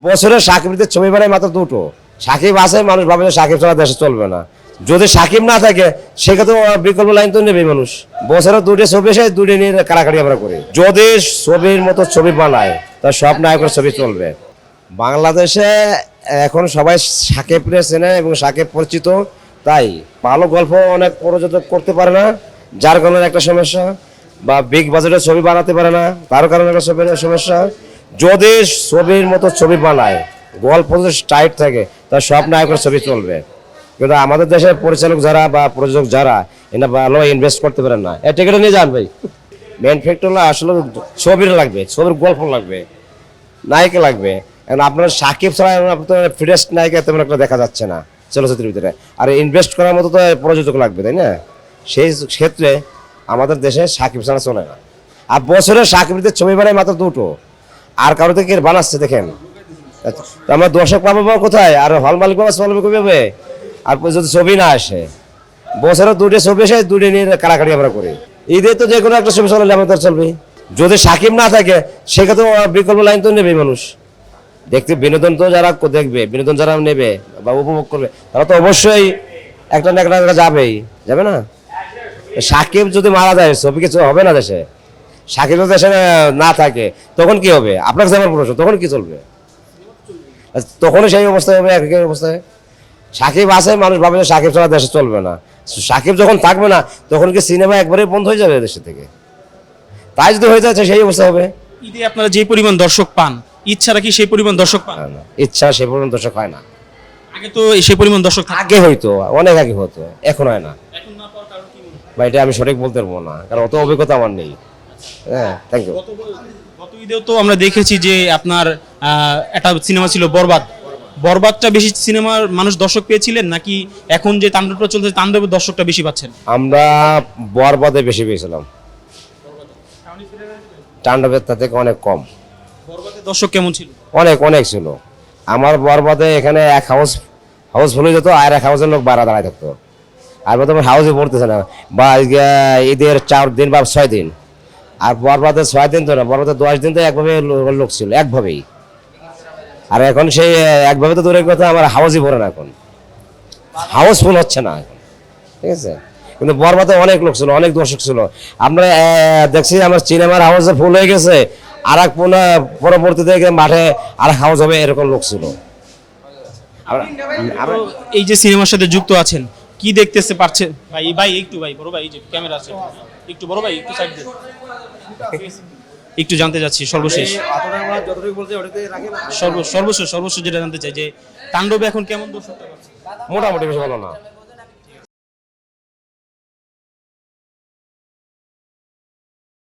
বছরে সাকিবদের ছবি বানায় মাত্র দুটো। সাকিব আছে, মানুষ ভাবে যে সাকিব ছাড়া দেশে চলবে না। যদি সাকিব না থাকে সেক্ষেত্রে বিকল্প লাইন তো নেবে মানুষ। বছরে দুটো ছবি এসে দুটো নিয়ে কারাকারি আমরা করি। যদি ছবির মতো ছবি বানায় তা সব নায়কের ছবি চলবে। বাংলাদেশে এখন সবাই সাকিবরে চেনে এবং সাকিব পরিচিত, তাই ভালো গল্প অনেক প্রযোজক করতে পারে না, যার কারণে একটা সমস্যা। বা বিগ বাজেটের ছবি বানাতে পারে না, তার কারণে একটা সমস্যা। যদি ছবির মতো ছবি বানায়, গল্প যদি টাইট থাকে, তা সব নায়কের ছবি চলবে। কিন্তু আমাদের দেশের পরিচালক যারা বা প্রযোজক যারা এরা ভালো ইনভেস্ট করতে পারেন না। টিকিটে নিয়ে যান ভাই। মেন ফ্যাক্টর হলো আসলে ছবির লাগবে, ছবির গল্প লাগবে, নায়িকা লাগবে। এখন আপনার সাকিব ছাড়া ফ্রেশ নায়িকা তেমন একটা দেখা যাচ্ছে না চলচ্চিত্রের ভিতরে। আর ইনভেস্ট করার মতো তো প্রযোজক লাগবে, তাই না? সেই ক্ষেত্রে আমাদের দেশে সাকিব ছাড়া চলে না। আর বছরে সাকিবদের ছবি বানায় মাত্র দুটো, আর কারো থেকে বানাচ্ছে দেখেন। আমরা দর্শক পাবো কোথায়? আর হল মালিক পাবো কীভাবে? আর যদি ছবি না আসে, বছরে দুটো ছবি এসে দুটো নিয়ে কারাকারি আমরা করি। ঈদে তো যে কোনো একটা ছবি চলালে আমাদের চলবে। যদি সাকিব না থাকে সেক্ষেত্রে বিকল্প লাইন তো নেবে মানুষ। দেখতে বিনোদন তো যারা দেখবে, বিনোদন যারা নেবে বা উপভোগ করবে, তারা তো অবশ্যই একটা না একটা যাবেই, যাবে না? সাকিব যদি মারা যায় ছবি কিছু হবে না দেশে। সাকিব দেশে না থাকে তখন কি হবে? আপনার কাছে আমার প্রশ্ন, তখন কি চলবে? তখনই সেই অবস্থায় হবে, একই অবস্থায়। সাকিব আছে, মানুষ ভাবে যে সাকিব ছাড়া দেশে চলবে না। সাকিব যখন থাকবে না তখন কি সিনেমা একবারে বন্ধ হয়ে যাবে দেশে থেকে? তাই যদি হয়ে যাচ্ছে সেই অবস্থা হবে। ঈদে আপনারা যে পরিমাণ দর্শক পান, ইচ্ছারা কি সেই পরিমাণ দর্শক পান? ইচ্ছা সে পরিমাণ দর্শক হয় না। আগে তো সেই পরিমাণ দর্শক থাকতো। আগে হইতো, অনেক আগে হতো, এখন হয় না। এখন না পাওয়ার কারণ কি মনে হয়? বা এটা আমি সঠিক বলতে পারবো না, কারণ অত অভিজ্ঞতা আমার নেই। হ্যাঁ, থ্যাংক ইউ। গত ঈদেও তো আমরা দেখেছি যে আপনার একটা সিনেমা ছিল বরবাদ। বরবাদটা বেশি সিনেমার মানুষ দর্শক পেয়েছিলেন, নাকি এখন যে তাণ্ডবটা চলছে তাণ্ডবের দর্শকটা বেশি পাচ্ছেন? আমরা বরবাদে বেশি পেয়েছিলাম, তাণ্ডবের তা থেকে অনেক কম। বরবাদের দর্শক কেমন ছিল? অনেক অনেক ছিল। আমার বরবাদে এখানে এক হাউস ফুলে যেত, আর এক হাউসের লোক বাড়া দাঁড়ায় থাকতো। আর বর্তমানে হাউসে পড়তেছে না। বা ঈদের 4 দিন বা 6 দিন, আর বরবাদে 6 দিন তো না, বরবাদে 10 দিন তো একভাবে লোক ছিল, একভাবেই। আর এখন সেই একভাবে তো দূরের কথা, আমার হাউসই ভরে না এখন, হাউসফুল হচ্ছে না এখন, ঠিক আছে? কিন্তু বরবাদে অনেক লোক ছিল, অনেক দর্শক ছিল। আমরা দেখছি আমার সিনেমার হাউসে ফুল হয়ে গেছে, আর এক পরবর্তীতে মাঠে আর হাউস হবে, এরকম লোক ছিল। এই যে সিনেমার সাথে যুক্ত আছেন, কি দেখতেছে পারছেন? ভাই ভাই একটু, ভাই বড় ভাই, এই যে ক্যামেরা আছে, একটু বড় ভাই একটু সাইড দেন। একটু জানতে যাচ্ছি সর্বশেষ সর্বশেষ যেটা জানতে চাই যে তাণ্ডবে এখন কেমন দর্শকটা পাচ্ছে? মোটামুটি বেশি ভালো না।